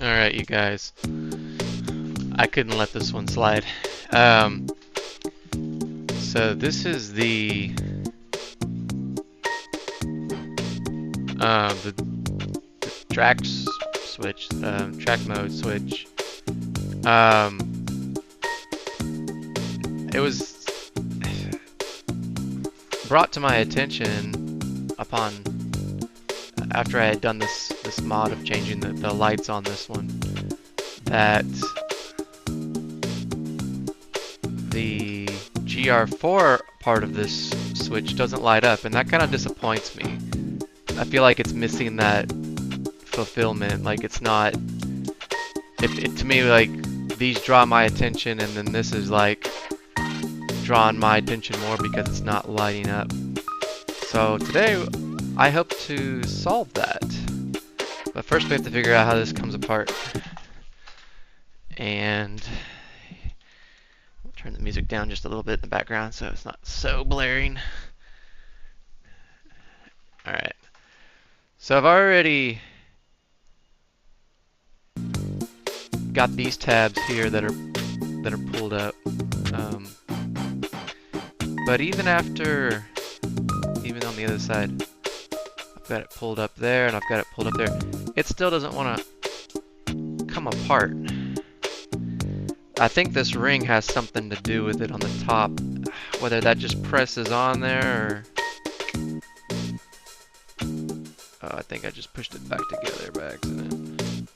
Alright, you guys. I couldn't let this one slide. Um, so this is the track switch, track mode switch. It was brought to my attention after I had done this mod of changing the lights on this one, that the GR4 part of this switch doesn't light up, and that kind of disappoints me. I feel like it's missing that fulfillment. Like, it's not, to me, like, these draw my attention, and then this is like drawing my attention more because it's not lighting up. So today I hope to solve that, but first we have to figure out how this comes apart. And I'll turn the music down just a little bit in the background so it's not so blaring. Alright, so I've already got these tabs here that are pulled up, but even on the other side, I've got it pulled up there and I've got it pulled up there, it still doesn't want to come apart. I think this ring has something to do with it on the top, whether that just presses on there or... Oh, I think I just pushed it back together by accident.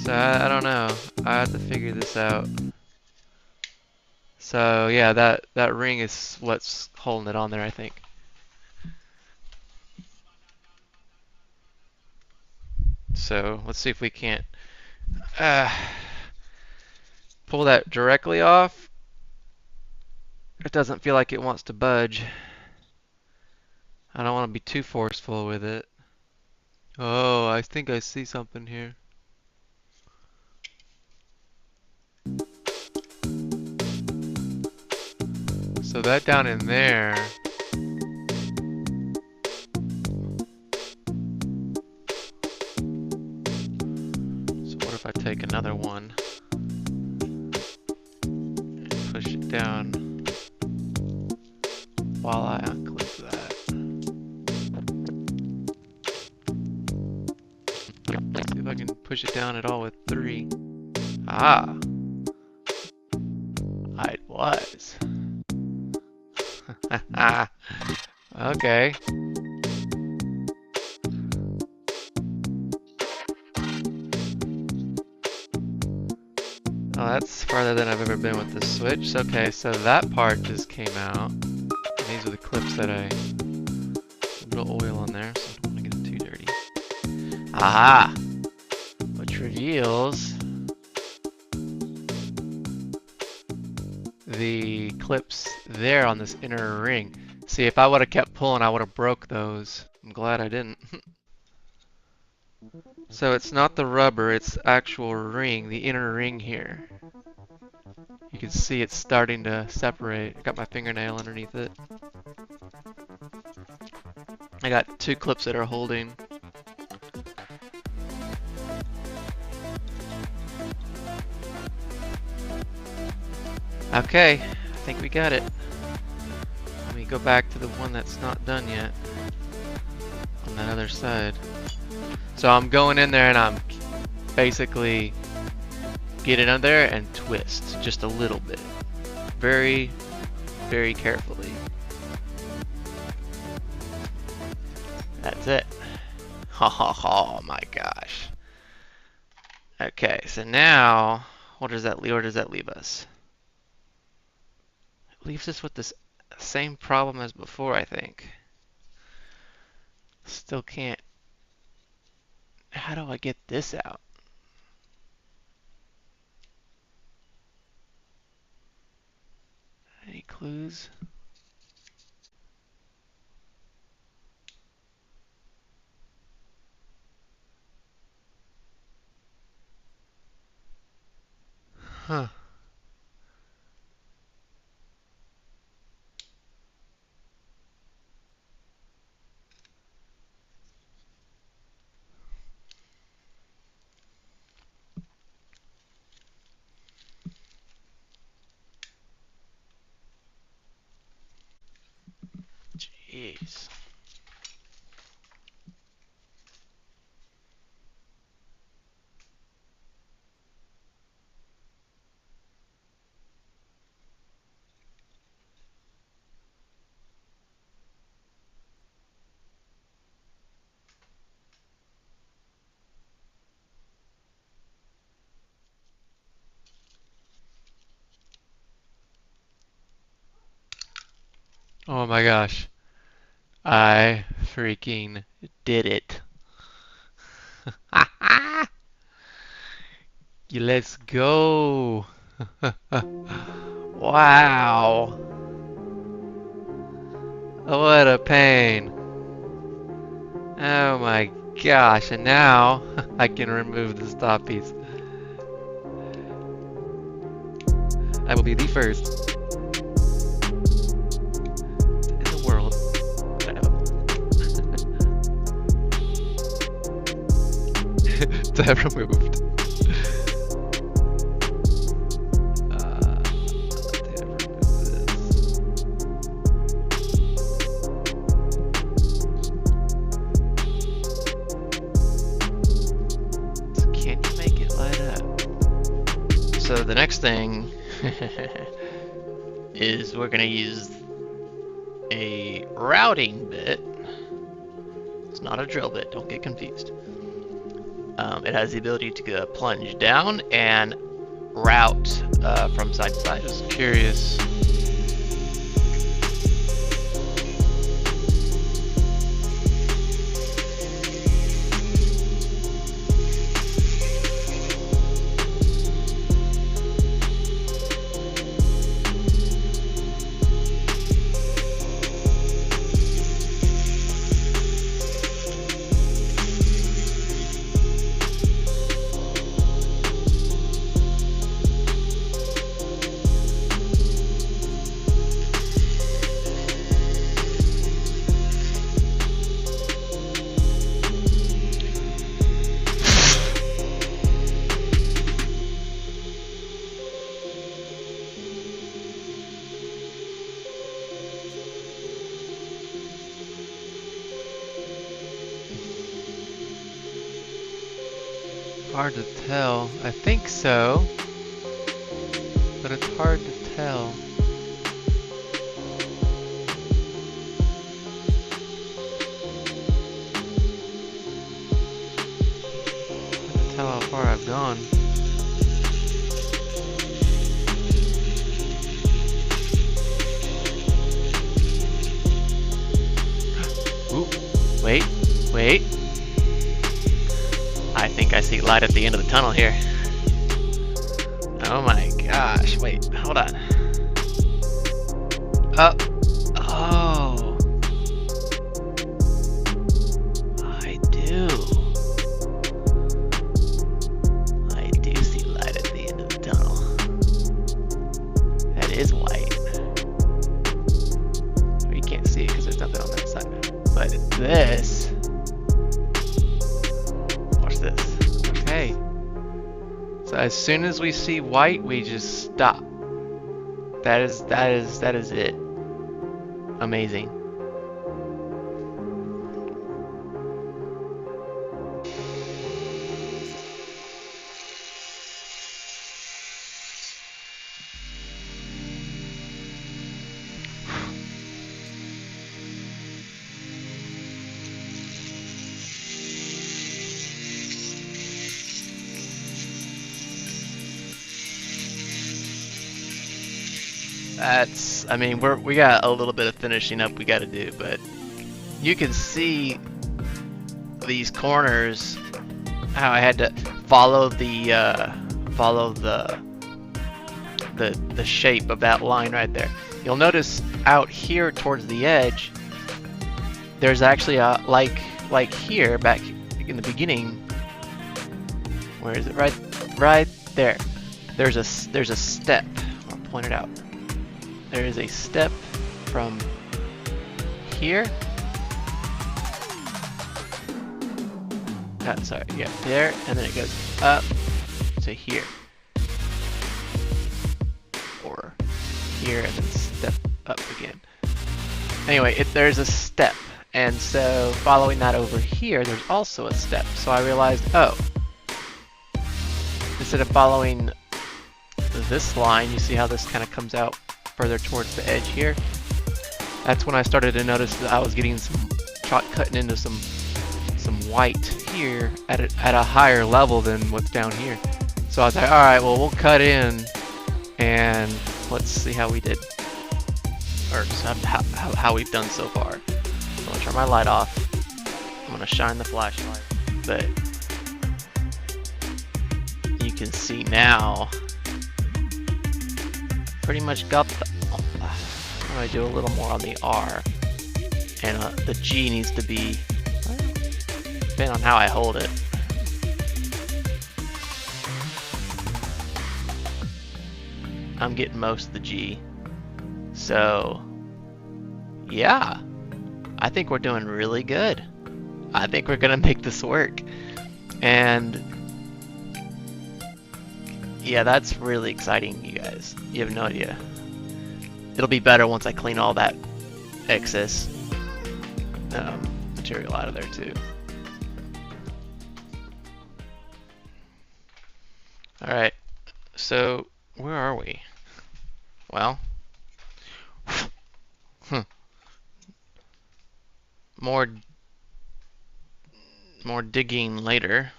So I don't know. I have to figure this out. So yeah, that ring is what's holding it on there, I think. So let's see if we can't pull that directly off. It doesn't feel like it wants to budge. I don't want to be too forceful with it. Oh, I think I see something here. So that down in there, so what if I take another one and push it down while I unclip that? Let's see if I can push it down at all with 3. Ah, it was. Okay. Oh, that's farther than I've ever been with this switch. Okay, so that part just came out. And these are the clips that a little oil on there, so I don't want to get it too dirty. Aha! Which reveals the clips there on this inner ring. See, if I would have kept pulling, I would have broke those. I'm glad I didn't. So it's not the rubber, it's actual ring, the inner ring here. You can see it's starting to separate. I got my fingernail underneath it. I got 2 clips that are holding. Okay, I think we got it. Let me go back to the one that's not done yet on that other side. So I'm going in there and I'm basically get it under there and twist just a little bit. Very, very carefully. That's it. Oh my gosh. Okay, so now where does that leave us? It leaves us with this same problem as before, I think. Still can't. How do I get this out? Any clues? Huh. Jeez. Oh my gosh. I freaking did it. Let's go. Wow. What a pain. Oh my gosh. And now I can remove the stop piece. I will be the first in the world to have removed. Can you make it light up? So the next thing is we're gonna use a routing bit. It's not a drill bit, don't get confused. It has the ability to plunge down and route from side to side. Just curious. Hard to tell. I think so, but it's hard to tell. Hard to tell how far I've gone. Ooh, wait. I think I see light at the end of the tunnel here. Oh my gosh, wait, hold on. Oh. I do see light at the end of the tunnel. That is white. You can't see it because there's nothing on that side. But this. Watch this. Okay. So as soon as we see white, we just stop. That is it. Amazing. I mean, we got a little bit of finishing up we got to do, but you can see these corners, how I had to follow the shape of that line right there. You'll notice out here towards the edge, there's actually a like here back in the beginning. Where is it? Right there. There's a step. I'll point it out. There is a step from here. Sorry, yeah, there, and then it goes up to here. Or here, and then step up again. Anyway, there's a step, and so following that over here, there's also a step. So I realized, oh, instead of following this line, you see how this kind of comes out further towards the edge here? That's when I started to notice that I was getting some cutting into some white here at a higher level than what's down here. So I was like, all right, well, we'll cut in and let's see how we did, or how we've done so far. So I'm gonna turn my light off. I'm gonna shine the flashlight, but you can see now. Pretty much got the. I'm gonna do a little more on the R, and the G needs to be. Depending on how I hold it. I'm getting most of the G. So, yeah. I think we're doing really good. I think we're gonna make this work. And, yeah, that's really exciting, you guys. You have no idea. It'll be better once I clean all that excess material out of there, too. Alright, so where are we? Well, more digging later.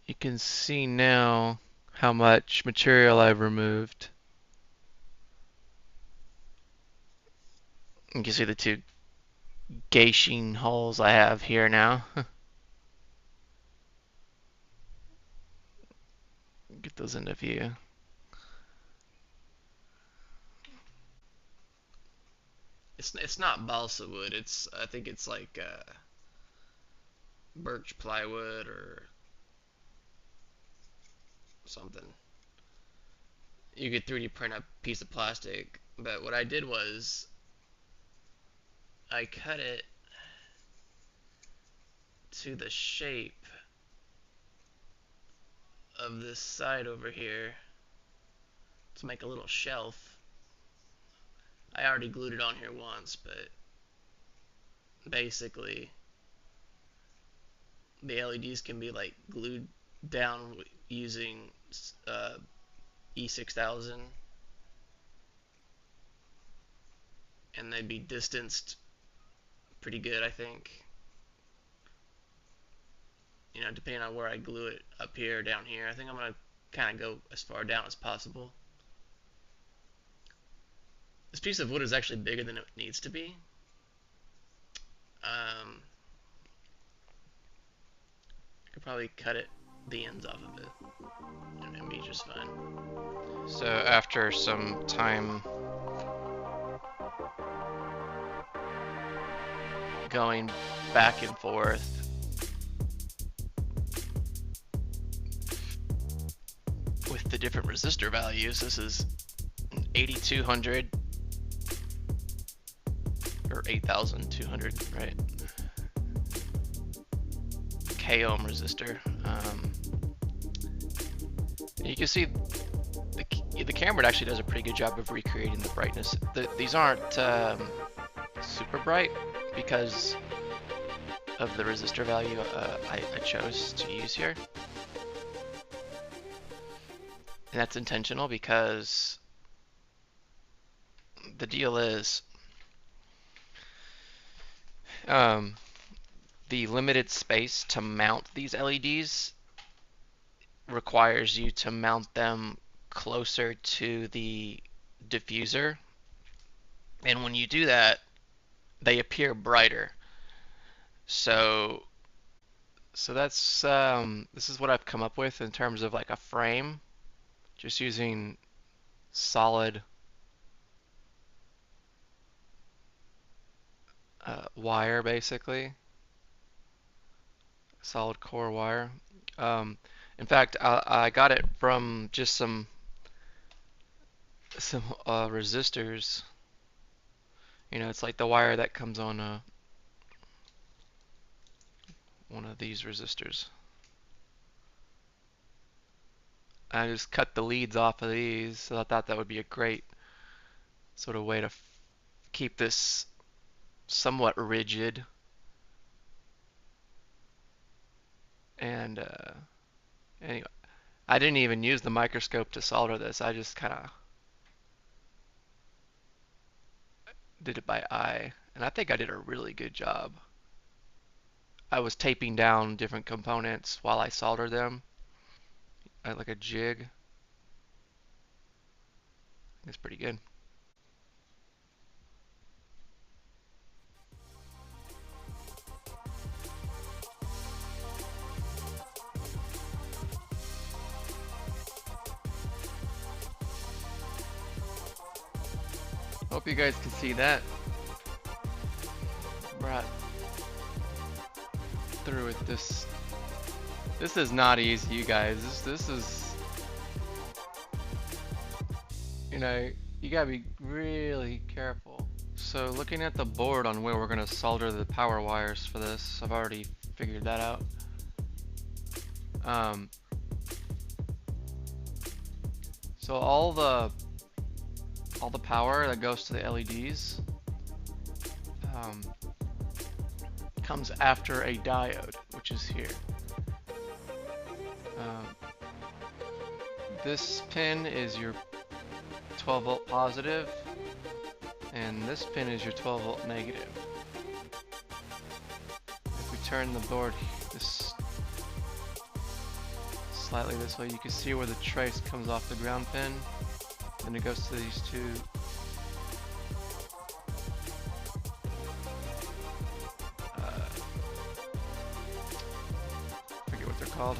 You can see now how much material I've removed. You can see the two gashing holes I have here now. Get those into view. It's not balsa wood. I think it's like birch plywood or something. You could 3D print a piece of plastic, but what I did was I cut it to the shape of this side over here to make a little shelf. I already glued it on here once, but basically the LEDs can be like glued down using E6000, and they'd be distanced pretty good, I think. You know, depending on where I glue it, up here or down here. I think I'm going to kind of go as far down as possible. This piece of wood is actually bigger than it needs to be. I could probably cut the ends off of it, and it'd be just fine. So after some time going back and forth, with the different resistor values, this is 8200 or 8200, right? K-ohm resistor. You can see the camera actually does a pretty good job of recreating the brightness. These aren't super bright because of the resistor value I chose to use here. And that's intentional because the deal is the limited space to mount these LEDs requires you to mount them closer to the diffuser, and when you do that, they appear brighter. So that's this is what I've come up with in terms of like a frame, just using solid wire, basically solid core wire. In fact, I got it from just some resistors. You know, it's like the wire that comes on one of these resistors. I just cut the leads off of these, so I thought that would be a great sort of way to keep this somewhat rigid. And anyway, I didn't even use the microscope to solder this. I just kind of did it by eye. And I think I did a really good job. I was taping down different components while I soldered them. I had like a jig. It's pretty good. Hope you guys can see that. Right through it. This is not easy, you guys. This is, you know, you gotta be really careful. So looking at the board on where we're gonna solder the power wires for this, I've already figured that out. So all the power that goes to the LEDs comes after a diode, which is here. This pin is your 12 volt positive, and this pin is your 12 volt negative. If we turn the board this slightly this way, you can see where the trace comes off the ground pin, and it goes to these two. I forget what they're called.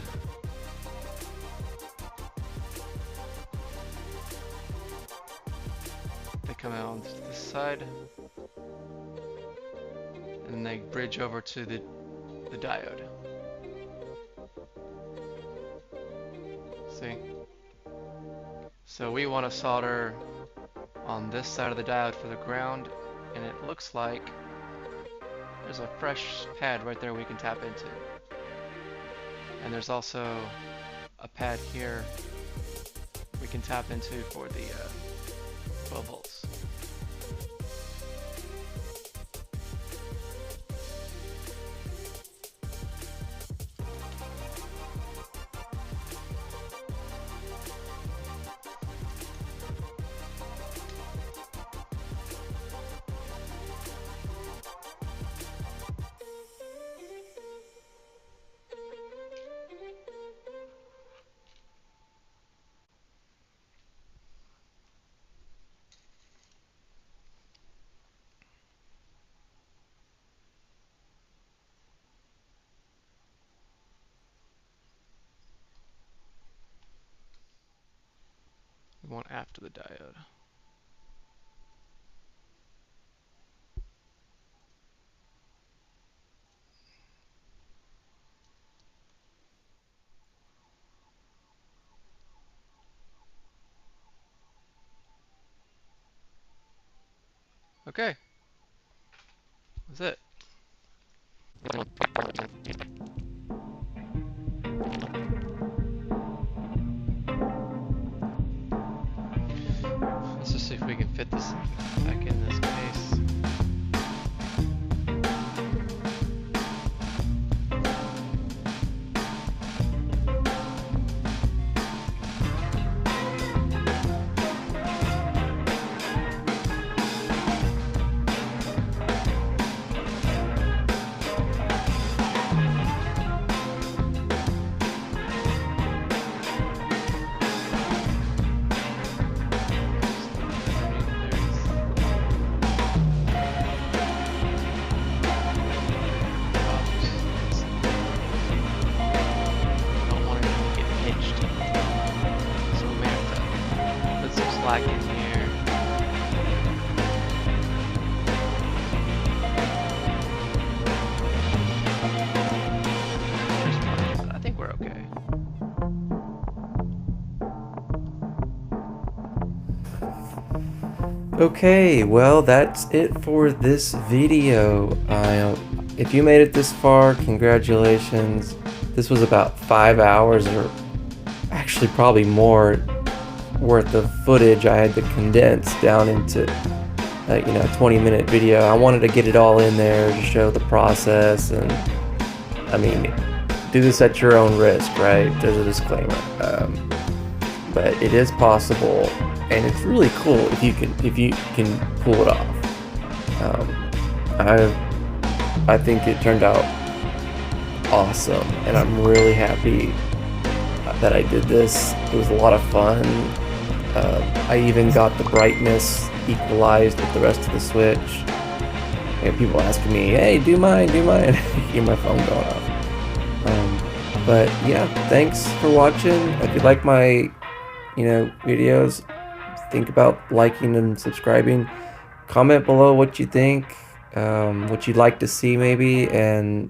They come out on this side, and then they bridge over to the diode. See? So we want to solder on this side of the diode for the ground, and it looks like there's a fresh pad right there we can tap into. And there's also a pad here we can tap into for the 12 volts. We want after the diode. Okay. That's it. Let's just see if we can fit this back in this case. Slack in here. I think we're okay. Okay, well that's it for this video. If you made it this far, congratulations. This was about 5 hours, or actually probably more. worth of footage I had to condense down into a 20-minute video. I wanted to get it all in there to show the process, and I mean, do this at your own risk, right? There's a disclaimer, but it is possible, and it's really cool if you can pull it off. I think it turned out awesome, and I'm really happy that I did this. It was a lot of fun. I even got the brightness equalized with the rest of the Switch. And people asking me, "Hey, do mine." Hear my phone going off. But yeah, thanks for watching. If you like my, videos, think about liking and subscribing. Comment below what you think, what you'd like to see maybe, and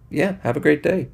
yeah, have a great day.